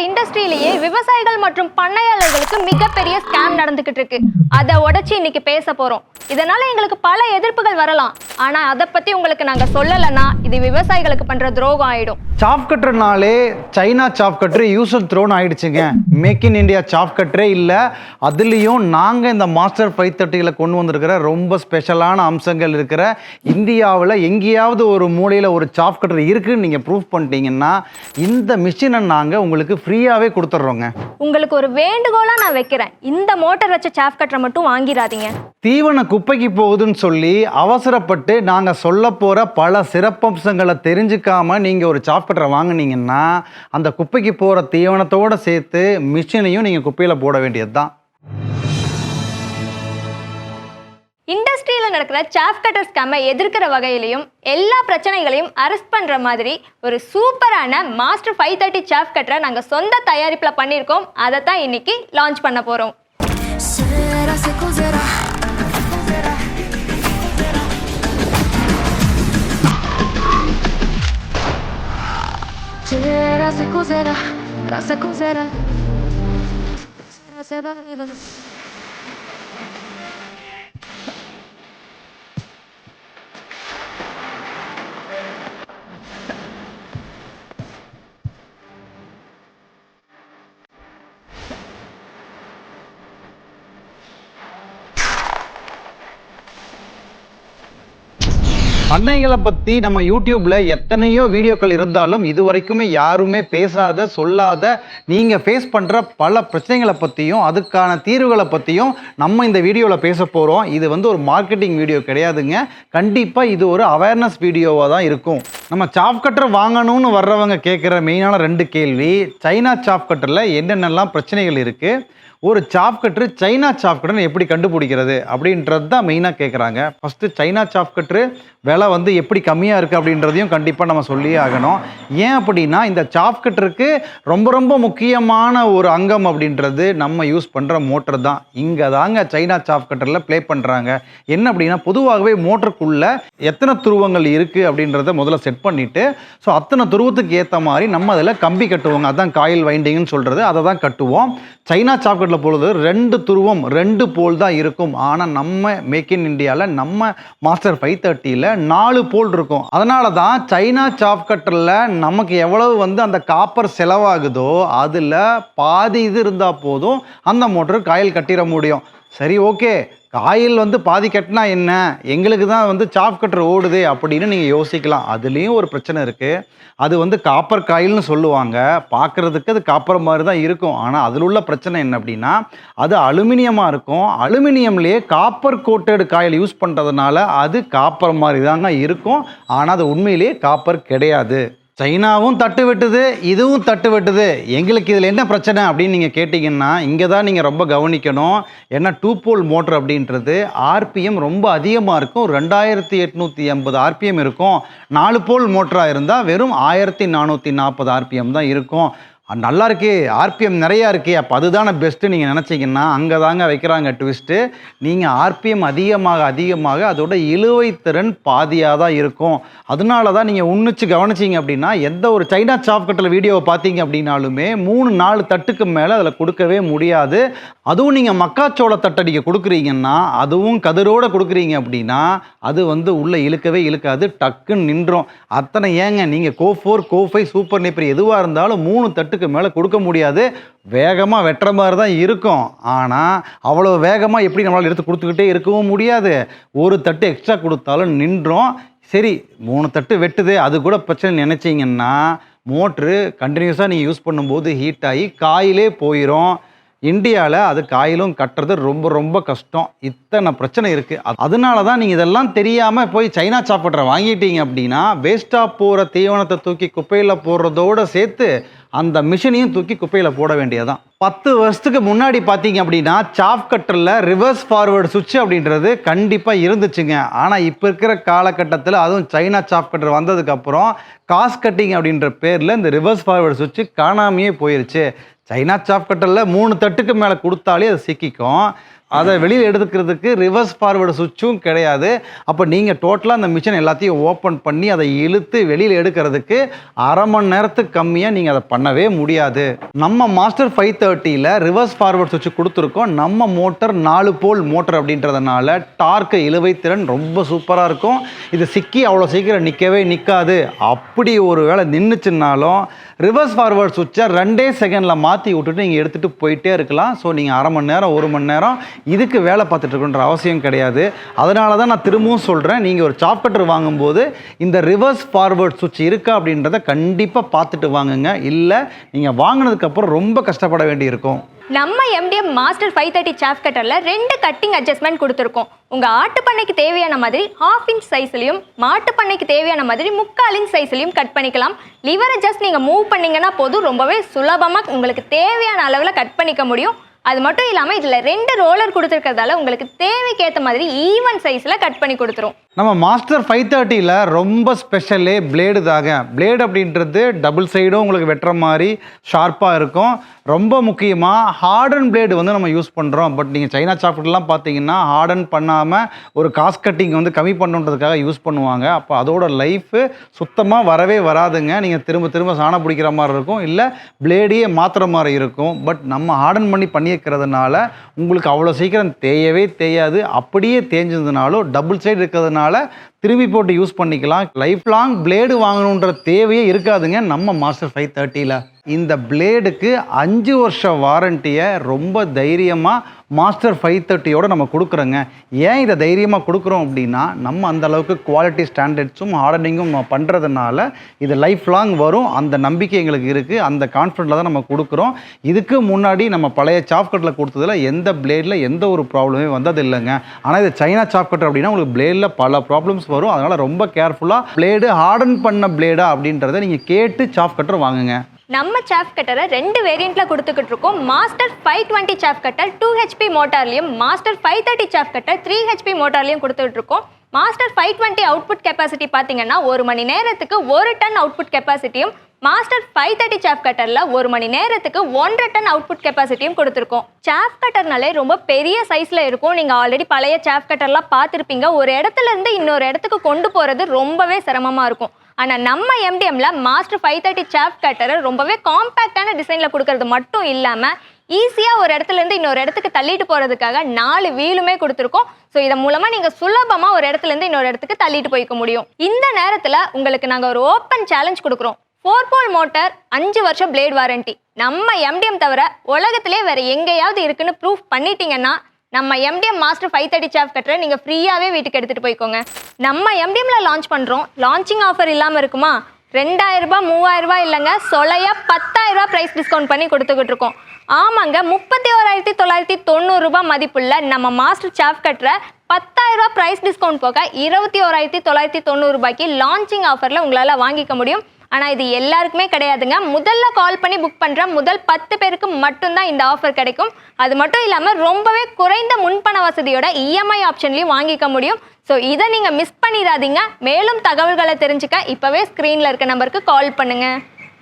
Entire இண்டஸ்ட்ரியிலேயே விவசாயிகள் மற்றும் பண்ணையாளர்களுக்கு மிகப்பெரிய ஸ்கேம் நடந்துகிட்டு இருக்கு. அதை உடைச்சு இன்னைக்கு பேச போறோம். இதனால எங்களுக்கு பல எதிர்ப்புகள் வரலாம். ஆனா அதை பத்தி உங்களுக்கு நாங்க சொல்லலைன்னா இது விவசாயிகளுக்கு பண்ற துரோகம் ஆயிடும். சாப் கட்டர்னாலே China chop cutter use and thrown ஆயிடுச்சுங்க. மேக் இன் இந்தியா சாப் கட்டரே இல்லை. அதுலேயும் நாங்கள் இந்த மாஸ்டர் 530 கொண்டு வந்திருக்கிற ரொம்ப ஸ்பெஷலான அம்சங்கள் இருக்கிற இந்தியாவில் எங்கேயாவது ஒரு மூலையில் ஒரு சாப் கட்டர் இருக்குன்னு நீங்கள் ப்ரூஃப் பண்ணிட்டீங்கன்னா இந்த மிஷினை நாங்கள் உங்களுக்கு ஃப்ரீயாகவே கொடுத்துட்றோங்க. உங்களுக்கு ஒரு வேண்டுகோளாக நான் வைக்கிறேன், இந்த மோட்டர் வச்ச சாப் கட்டரை மட்டும் வாங்கிடாதீங்க. தீவன குப்பைக்கு போகுதுன்னு சொல்லி அவசரப்பட்டு நாங்கள் சொல்ல போகிற பல சிறப்பம்சங்களை தெரிஞ்சுக்காம நீங்கள் ஒரு சாப் கட்டரை வாங்கினீங்கன்னா அந்த குப்பைக்கு போகிற தீவனத்தோடு சேர்த்து மிஷினையும் நீங்கள் குப்பையில் போட வேண்டியது தான். இண்டஸ்ட்ரியில் நடக்கிற சாப் கட்டர் ஸ்கேமை எதிர்க்கிற வகையிலையும் எல்லா பிரச்சனைகளையும் அரெஸ்ட் பண்ணுற மாதிரி ஒரு சூப்பரான மாஸ்டர் 530 சாப் கட்டரை நாங்கள் சொந்த தயாரிப்பில் பண்ணியிருக்கோம். அதை தான் இன்னைக்கு லான்ச் பண்ண போகிறோம். பண்ணைகளை பற்றி நம்ம யூடியூப்ல எத்தனையோ வீடியோக்கள் இருந்தாலும் இது வரைக்குமே யாருமே பேசாத சொல்லாத நீங்கள் ஃபேஸ் பண்ணுற பல பிரச்சனைகளை பற்றியும் அதுக்கான தீர்வுகளை பற்றியும் நம்ம இந்த வீடியோவில் பேச போகிறோம். இது ஒரு மார்க்கெட்டிங் வீடியோ கிடையாதுங்க. கண்டிப்பாக இது ஒரு அவேர்னஸ் வீடியோவாக தான் இருக்கும். நம்ம சாப் கட்டர் வாங்கணும்னு வர்றவங்க கேட்குற மெயினான 2 கேள்வி, சைனா சாப் கட்டரில் என்னென்னலாம் பிரச்சனைகள் இருக்குது, ஒரு சாப் கட்ரு சைனா சாப் கட்டர்னு எப்படி கண்டுபிடிக்கிறது அப்படின்றது தான் மெயினாக கேட்குறாங்க. ஃபஸ்ட்டு சைனா சாப் கட்ரு விலை எப்படி கம்மியாக இருக்குது அப்படின்றதையும் கண்டிப்பாக நம்ம சொல்லியே ஆகணும். ஏன் அப்படின்னா இந்த சாப் கட்டருக்கு ரொம்ப ரொம்ப முக்கியமான ஒரு அங்கம் அப்படின்றது நம்ம யூஸ் பண்ணுற மோட்டர் தான். இங்கே தாங்க சைனா சாப் கட்டரில் ப்ளே பண்ணுறாங்க. என்ன அப்படின்னா பொதுவாகவே மோட்டருக்குள்ளே எத்தனை துருவங்கள் இருக்குது அப்படின்றத முதல்ல செட் பண்ணிவிட்டு ஸோ அத்தனை துருவத்துக்கு ஏற்ற மாதிரி நம்ம அதில் கம்பி கட்டுவோங்க. அதுதான் காயில் வைண்டிங்னு சொல்கிறது. அதை தான் கட்டுவோம். சைனா சாப் கட்டரில் பொழுது 2 துருவம் 2 போல் தான் இருக்கும். ஆனால் நம்ம மேக் இன் இந்தியாவில் நம்ம மாஸ்டர் 530 4 போல் இருக்கும். அதனால தான் சைனா சாப் கட்டரில் நமக்கு எவ்வளவு அந்த காப்பர் செலவாகுதோ அதில் பாதி இது இருந்தால் போதும் அந்த மோட்டர் காயில் கட்டிட முடியும். சரி, ஓகே, காயில் பாதி கட்டினா என்ன, எங்களுக்கு தான் சாப் கட்டர் ஓடுது அப்படின்னு நீங்கள் யோசிக்கலாம். அதுலேயும் ஒரு பிரச்சனை இருக்குது. அது காப்பர் காயில்னு சொல்லுவாங்க. பார்க்குறதுக்கு அது காப்பர் மாதிரி தான் இருக்கும். ஆனால் அதில் உள்ள பிரச்சனை என்ன அப்படின்னா அது அலுமினியமாக இருக்கும். அலுமினியம்லேயே காப்பர் கோட்டட் காயில் யூஸ் பண்ணுறதுனால அது காப்பர் மாதிரி தாங்க இருக்கும். ஆனால் அது உண்மையிலேயே காப்பர் கிடையாது. சைனாவும் தட்டு வெட்டுது, இதுவும் தட்டு வெட்டுது. எங்களுக்கு இதில் என்ன பிரச்சனை அப்படின்னு நீங்கள் கேட்டிங்கன்னா இங்கே தான் நீங்கள் ரொம்ப கவனிக்கணும். ஏன்னா 2 போல் மோட்டர் அப்படின்றது ஆர்பிஎம் ரொம்ப அதிகமாக இருக்கும். 2880 ஆர்பிஎம் இருக்கும். 4 போல் மோட்டராக இருந்தால் வெறும் 1440 ஆர்பிஎம் தான் இருக்கும். நல்லா இருக்கே, ஆர்பிஎம் நிறையா இருக்கே, அப்போ அதுதானே பெஸ்ட்டு நீங்கள் நினச்சிங்கன்னா அங்கே தாங்க வைக்கிறாங்க ட்விஸ்ட்டு. நீங்கள் ஆர்பிஎம் அதிகமாக அதிகமாக அதோட இழுவை திறன் பாதியாக தான் இருக்கும். அதனால தான் நீங்கள் உன்னிச்சு கவனிச்சிங்க அப்படின்னா எந்த ஒரு சைனா சாப் கட்டர் வீடியோவை பார்த்தீங்க அப்படின்னாலுமே 3-4 தட்டுக்கு மேலே அதில் கொடுக்கவே முடியாது. அதுவும் நீங்கள் மக்காச்சோள தட்டை நீங்கள் கொடுக்குறீங்கன்னா அதுவும் கதிரோடு கொடுக்குறீங்க அப்படின்னா அது உள்ளே இழுக்கவே இழுக்காது, டக்குன்னு நின்றோம். அத்தனை ஏங்க நீங்கள் கோ4 கோ5 சூப்பர் நேப்பர் எதுவாக இருந்தாலும் 3 தட்டுக்கு மேலே கொடுக்க முடியாது. வேகமாக வெட்டுற மாதிரி தான் இருக்கும். ஆனால் அவ்வளோ வேகமாக எப்படி நம்மளால் எடுத்து கொடுத்துக்கிட்டே இருக்கவும் முடியாது. ஒரு தட்டு எக்ஸ்ட்ரா கொடுத்தாலும் நின்றோம். சரி, 3 தட்டு வெட்டுது அது கூட பிரச்சனை நினச்சிங்கன்னா மோட்ரு கண்டினியூஸாக நீங்கள் யூஸ் பண்ணும்போது ஹீட் ஆகி காயிலே போயிடும். இந்தியாவில் அது காயிலும் கட்டுறது ரொம்ப ரொம்ப கஷ்டம். இத்தனை பிரச்சனை இருக்குது. அதனால தான் நீங்கள் இதெல்லாம் தெரியாமல் போய் சைனா சாப் கட்டரை வாங்கிட்டீங்க அப்படின்னா வேஸ்ட்டாக போகிற தீவனத்தை தூக்கி குப்பையில் போடுறதோடு சேர்த்து அந்த மிஷினையும் தூக்கி குப்பையில் போட வேண்டியதான். 10 வருஷத்துக்கு முன்னாடி பார்த்தீங்க அப்படின்னா சாப் கட்டரில் ரிவர்ஸ் ஃபார்வர்டு சுவிட்ச் அப்படின்றது கண்டிப்பாக இருந்துச்சுங்க. ஆனால் இப்போ இருக்கிற காலகட்டத்தில் அதுவும் சைனா சாப் கட்டர் வந்ததுக்கப்புறம் காஸ்ட் கட்டிங் அப்படின்ற பேரில் இந்த ரிவர்ஸ் ஃபார்வர்டு சுவிட்ச் காணாமையே போயிருச்சு. சைனா சாப் கட்டரில் 3 தட்டுக்கு மேலே கொடுத்தாலே அது சிக்கிக்கும். அதை வெளியில் எடுத்துக்கிறதுக்கு ரிவர்ஸ் ஃபார்வர்டு சுவிட்சும் கிடையாது. அப்போ நீங்கள் டோட்டலாக அந்த மிஷின் எல்லாத்தையும் ஓப்பன் பண்ணி அதை இழுத்து வெளியில் எடுக்கிறதுக்கு அரை மணி நேரத்துக்கு கம்மியாக நீங்கள் அதை பண்ணவே முடியாது. நம்ம மாஸ்டர் 530ல் ரிவர்ஸ் ஃபார்வர்டு சுவிட்ச் கொடுத்துருக்கோம். நம்ம மோட்டர் 4 போல் மோட்டர் அப்படின்றதுனால டார்க்கு இழுவை திறன் ரொம்ப சூப்பராக இருக்கும். இது சிக்கி அவ்வளோ சீக்கிரம் நிற்காது. அப்படி ஒரு வேளை நின்றுச்சுன்னாலும் ரிவர்ஸ் ஃபார்வர்ட் சுவிட்சை 2 செகண்டில் மாற்றி விட்டுட்டு நீங்கள் எடுத்துகிட்டு போயிட்டே இருக்கலாம். ஸோ நீங்கள் அரை மணி நேரம் 1 மணி நேரம் இதுக்கு வேலை பார்த்துட்டு இருக்கணுன்ற அவசியம் கிடையாது. அதனால தான் நான் திரும்பவும் சொல்கிறேன், நீங்கள் ஒரு சாப் கட்டர் வாங்கும்போது இந்த ரிவர்ஸ் ஃபார்வர்ட் சுவிட்ச் இருக்கா அப்படின்றத கண்டிப்பாக பார்த்துட்டு வாங்குங்க. இல்லை நீங்கள் வாங்கினதுக்கப்புறம் ரொம்ப கஷ்டப்பட வேண்டியிருக்கும். நம்ம MDM மாஸ்டர் 530 சாப் கட்டரில் 2 கட்டிங் அட்ஜஸ்ட்மெண்ட் கொடுத்துருக்கோம். உங்கள் ஆட்டு பண்ணைக்கு தேவையான மாதிரி 1/2 இன்ச் சைஸ்லையும் மாட்டு பண்ணைக்கு தேவையான மாதிரி 3/4 இன்ச் சைஸ்லையும் கட் பண்ணிக்கலாம். லிவரை ஜஸ்ட் நீங்கள் மூவ் பண்ணிங்கன்னா போதும், ரொம்பவே சுலபமாக உங்களுக்கு தேவையான அளவில் கட் பண்ணிக்க முடியும். அது மட்டும் இல்லாமல் இதில் 2 ரோலர் கொடுத்துருக்கிறதால உங்களுக்கு தேவைக்கேற்ற மாதிரி ஈவன் சைஸில் கட் பண்ணி கொடுத்துரும். நம்ம மாஸ்டர் 530ல் ரொம்ப ஸ்பெஷலே பிளேடு தாங்க. பிளேடு அப்படின்றது டபுள் சைடும் உங்களுக்கு வெட்டுற மாதிரி ஷார்ப்பாக இருக்கும். ரொம்ப முக்கியமாக ஹார்டன் பிளேடு வந்து நம்ம யூஸ் பண்ணுறோம். பட் நீங்கள் சைனா சாப்டர்லாம் பார்த்தீங்கன்னா ஹார்டன் பண்ணாமல் ஒரு காஸ்ட் கட்டிங் வந்து கம்மி பண்ணுன்றதுக்காக யூஸ் பண்ணுவாங்க. அப்போ அதோட லைஃபு சுத்தமாக வரவே வராதுங்க. நீங்கள் திரும்ப சாணம் பிடிக்கிற மாதிரி இருக்கும், இல்லை பிளேடையே மாற்றுற மாதிரி இருக்கும். பட் நம்ம ஹார்டன் பண்ணியிருக்கிறதுனால உங்களுக்கு அவ்வளோ சீக்கிரம் தேயாது. அப்படியே தேஞ்சதுனாலும் டபுள் சைடு இருக்கிறதுனால திரும்பி போட்டு யூஸ் பண்ணிக்கலாம். லைஃப் லாங் பிளேடு வாங்கணுன்ற தேவையே இருக்காதுங்க நம்ம மாஸ்டர் 530ல். இந்த பிளேடுக்கு 5 வருஷ வாரண்டியை ரொம்ப தைரியமாக மாஸ்டர் 530யோட நம்ம கொடுக்குறோங்க. ஏன் இதை தைரியமாக கொடுக்குறோம் அப்படின்னா, நம்ம அந்த அளவுக்கு குவாலிட்டி ஸ்டாண்டர்ட்ஸும் ஹார்டனிங்கும் நம்ம பண்ணுறதுனால இது லைஃப் லாங் வரும். அந்த நம்பிக்கை எங்களுக்கு இருக்குது. அந்த கான்ஃபிடென்ட்டில் தான் நம்ம கொடுக்குறோம். இதுக்கு முன்னாடி நம்ம பழைய சாப் கட்டரில் கொடுத்ததில் எந்த பிளேடில் எந்த ஒரு ப்ராப்ளமே வந்தது இல்லைங்க. ஆனால் இது சைனா சாப் கட்டர் அப்படின்னா உங்களுக்கு பிளேடில் பல ப்ராப்ளம்ஸ் வரும். அதனால் ரொம்ப கேர்ஃபுல்லாக பிளேடு ஹார்டன் பண்ண பிளேடா அப்படின்றத நீங்கள் கேட்டு சாப் கட்டர் வாங்குங்க. நம்ம சாப் கட்டரை 2 வேரியண்ட்டில் கொடுத்துக்கிட்டு இருக்கோம். மாஸ்டர் 520 சாப் கட்டர் 2 HP மோட்டார்லையும் மாஸ்டர் 530 சாப் கட்டர் 3 HP மோட்டார்லையும் கொடுத்துக்கிட்டு இருக்கோம். மாஸ்டர் 520 அவுட்புட் கெப்பாசிட்டி பார்த்தீங்கன்னா 1 மணி நேரத்துக்கு 1 டன் அவுட்புட் கெப்பாசிட்டியும், மாஸ்டர் 530 சாப் கட்டரில் 1 மணி நேரத்துக்கு 1.5 டன் அவுட்புட் கெப்பாசிட்டியும் கொடுத்துருக்கோம். சாப் கட்டர்னாலே ரொம்ப பெரிய சைஸில் இருக்கும். நீங்கள் ஆல்ரெடி பழைய சாப் கட்டர்லாம் பார்த்துருப்பீங்க. ஒரு இடத்துல இருந்து இன்னொரு இடத்துக்கு கொண்டு போகிறது ரொம்பவே சிரமமாக இருக்கும். ஆனால் நம்ம MDMல மாஸ்டர் 530 சாப் கட்டரை ரொம்பவே காம்பேக்டான டிசைனில் கொடுக்கறது மட்டும் இல்லாமல் ஈஸியாக ஒரு இடத்துலேருந்து இன்னொரு இடத்துக்கு தள்ளிட்டு போகிறதுக்காக 4 வீலுமே கொடுத்துருக்கோம். ஸோ இதன் மூலமாக நீங்கள் சுலபமாக ஒரு இடத்துலேருந்து இன்னொரு இடத்துக்கு தள்ளிட்டு போய்க்க முடியும். இந்த நேரத்தில் உங்களுக்கு நாங்கள் ஒரு ஓப்பன் சேலஞ்ச் கொடுக்குறோம். 4 போல் மோட்டார் 5 வருஷம் பிளேட் வாரண்டி நம்ம MDM தவிர உலகத்திலே வேறு எங்கேயாவது இருக்குன்னு ப்ரூஃப் பண்ணிட்டீங்கன்னா நம்ம MDM மாஸ்டர் 530 சாப் கட்டரை நீங்கள் ஃப்ரீயாகவே வீட்டுக்கு எடுத்துகிட்டு போய்க்கோங்க. நம்ம MDMல லான்ச் பண்ணுறோம். லான்ச்சிங் ஆஃபர் இல்லாமல் இருக்குமா? 2000 ரூபாய் 3000 ரூபாய் இல்லைங்க, சொலையா 10000 ரூபாய் ப்ரைஸ் டிஸ்கவுண்ட் பண்ணி கொடுத்துக்கிட்டு இருக்கோம். ஆமாங்க, 31,990 ரூபாய் மதிப்புள்ள நம்ம மாஸ்டர் சாப் கட்டரை 10000 ரூபாய் ப்ரைஸ் டிஸ்கவுண்ட் போக 21,990 ரூபாய்க்கு லான்ச்சிங் ஆஃபரில் உங்களால் வாங்கிக்க முடியும். ஆனால் இது எல்லாருக்குமே கிடையாதுங்க. முதல்ல கால் பண்ணி புக் பண்ணுற முதல் 10 பேருக்கு மட்டும்தான் இந்த ஆஃபர் கிடைக்கும். அது மட்டும் இல்லாமல் ரொம்பவே குறைந்த முன்பண வசதியோட EMI ஆப்ஷன்லையும் வாங்கிக்க முடியும். ஸோ இதை நீங்கள் மிஸ் பண்ணிடாதீங்க. மேலும் தகவல்களை தெரிஞ்சுக்க இப்போவே ஸ்க்ரீனில் இருக்க நம்பருக்கு கால் பண்ணுங்கள்.